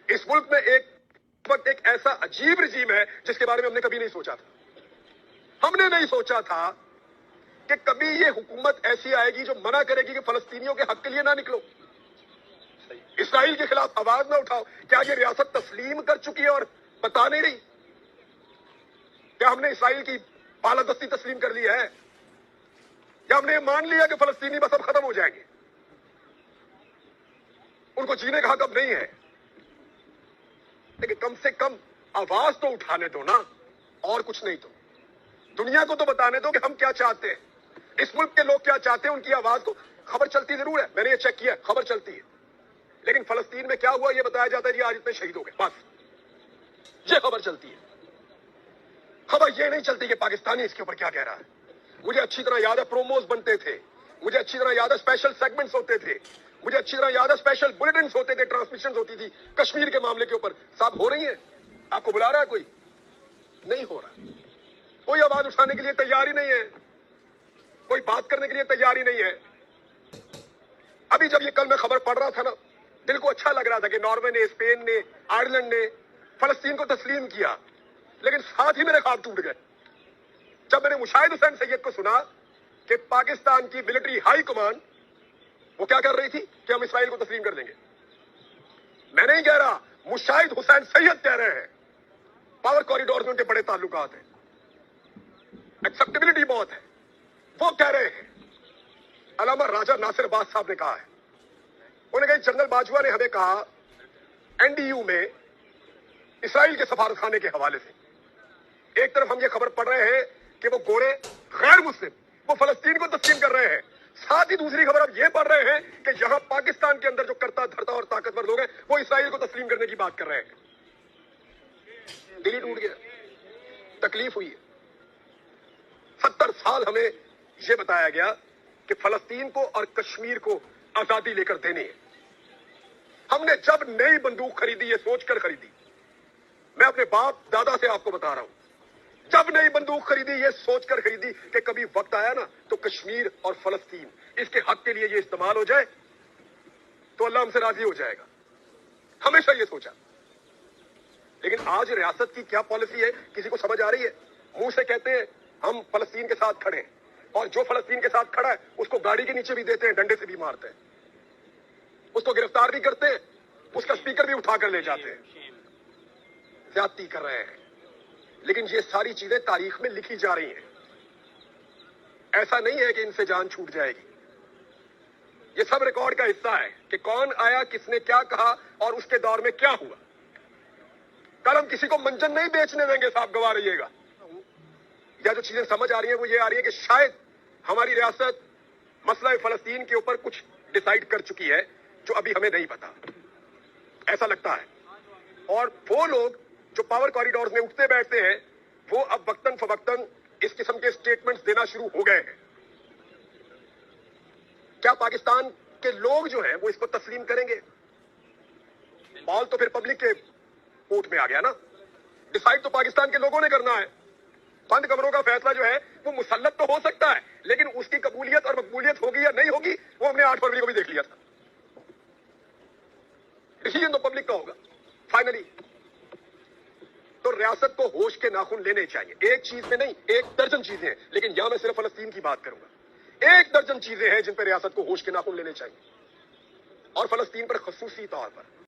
इस मुल्क में एक वक्त एक ऐसा अजीब रजीम है जिसके बारे में हमने कभी नहीं सोचा था। हमने नहीं सोचा था कि कभी ये हुकूमत ऐसी आएगी जो मना करेगी कि फलस्तीनियों के हक के लिए ना निकलो, इसराइल के खिलाफ आवाज ना उठाओ। क्या ये रियासत तस्लीम कर चुकी है और बता नहीं रही? क्या हमने इसराइल की बालादस्ती तस्लीम कर ली है? क्या हमने मान लिया कि फलस्तीनी बस अब खत्म हो जाएंगे, उनको जीने का हक अब नहीं है? लेकिन कम से कम आवाज तो उठाने दो ना, और कुछ नहीं तो दुनिया को तो बताने दो कि हम क्या चाहते हैं, इस मुल्क के लोग क्या चाहते हैं। उनकी आवाज को खबर चलती जरूर है, मैंने ये चेक किया, खबर चलती है, लेकिन फलस्तीन में क्या हुआ ये बताया जाता है कि आज इतने शहीद हो गए, बस ये खबर चलती है। खबर ये नहीं चलती कि पाकिस्तानी इसके ऊपर क्या कह रहा है। मुझे अच्छी तरह याद है प्रोमोज बनते थे, मुझे अच्छी तरह याद है स्पेशल सेगमेंट्स होते थे, मुझे अच्छी तरह याद है स्पेशल बुलेटिन होते थे, ट्रांसमिशन होती थी कश्मीर के मामले के ऊपर। साहब हो रही है? आपको बुला रहा है कोई? नहीं हो रहा। कोई आवाज उठाने के लिए तैयार ही नहीं है, कोई बात करने के लिए तैयार ही नहीं है। अभी जब ये कल मैं खबर पढ़ रहा था ना, दिल को अच्छा लग रहा था कि नॉर्वे ने, स्पेन ने, आयरलैंड ने फलस्तीन को तस्लीम किया, लेकिन साथ ही मेरे ख्वाब टूट गए जब मैंने मुशाहिद हुसैन सैयद को सुना कि पाकिस्तान की मिलिट्री हाई कमान वो क्या कर रही थी कि हम इसराइल को तस्लीम कर देंगे। मैं नहीं कह रहा, मुशाहिद हुसैन सैयद कह रहे हैं। पावर कॉरिडोर में उनके बड़े ताल्लुकात हैं, एक्सेप्टेबिलिटी बहुत है, वो कह रहे हैं। अलामा राजा नासिर अब्बास साहब ने कहा है, उन्होंने कहा जनरल बाजवा ने हमें कहा एनडीयू में इसराइल के सफारतखाने के हवाले से, एक तरफ हम ये खबर पढ़ रहे हैं कि वो गोरे गैर मुस्लिम वो फलस्तीन को तस्लीम कर रहे हैं, साथ ही दूसरी खबर अब ये पढ़ रहे हैं कि यहां पाकिस्तान के अंदर जो करता धरता और ताकतवर लोग हैं वो इसराइल को तस्लीम करने की बात कर रहे हैं। दिल ही टूट गया, तकलीफ हुई है। 70 साल हमें यह बताया गया कि फलस्तीन को और कश्मीर को आजादी लेकर देनी है। हमने जब नई बंदूक खरीदी, ये सोचकर खरीदी, मैं अपने बाप दादा से आपको बता रहा हूं, जब नई बंदूक खरीदी ये सोचकर खरीदी कि कभी वक्त आया ना तो कश्मीर और फलस्तीन इसके हक के लिए ये इस्तेमाल हो जाए तो अल्लाह हमसे राजी हो जाएगा। हमेशा ये सोचा। लेकिन आज रियासत की क्या पॉलिसी है किसी को समझ आ रही है? मुंह से कहते हैं हम फलस्तीन के साथ खड़े हैं, और जो फलस्तीन के साथ खड़ा है उसको गाड़ी के नीचे भी देते हैं, डंडे से भी मारते हैं, उसको गिरफ्तार भी करते हैं, उसका स्पीकर भी उठाकर ले जाते हैं, ज्यादती कर रहे हैं। लेकिन ये सारी चीजें तारीख में लिखी जा रही हैं। ऐसा नहीं है कि इनसे जान छूट जाएगी। ये सब रिकॉर्ड का हिस्सा है कि कौन आया, किसने क्या कहा और उसके दौर में क्या हुआ। कल हम किसी को मंजन नहीं बेचने देंगे, साहब गवा रहिएगा। या जो चीजें समझ आ रही है वो ये आ रही है कि शायद हमारी रियासत मसला फलस्तीन के ऊपर कुछ डिसाइड कर चुकी है जो अभी हमें नहीं पता, ऐसा लगता है। और वो लोग जो पावर कॉरिडोर में उठते बैठते हैं वो अब वक्तन फवक्तन इस किस्म के स्टेटमेंट्स देना शुरू हो गए हैं। क्या पाकिस्तान के लोग जो हैं वो इसको तस्लीम करेंगे? बॉल तो फिर पब्लिक के कोर्ट में आ गया ना। डिसाइड तो पाकिस्तान के लोगों ने करना है। बंद कमरों का फैसला जो है वो मुसल्लत तो हो सकता है, लेकिन उसकी कबूलियत और मकबूलियत होगी या नहीं होगी वो हमने 8 फरवरी को भी देख लिया था। डिसीजन तो पब्लिक का होगा फाइनली। तो रियासत को होश के नाखून लेने चाहिए। एक चीज में नहीं, 1 दर्जन चीजें हैं, लेकिन यहां मैं सिर्फ फलस्तीन की बात करूंगा। 1 दर्जन चीजें हैं जिन पर रियासत को होश के नाखून लेने चाहिए, और फलस्तीन पर खसूसी तौर पर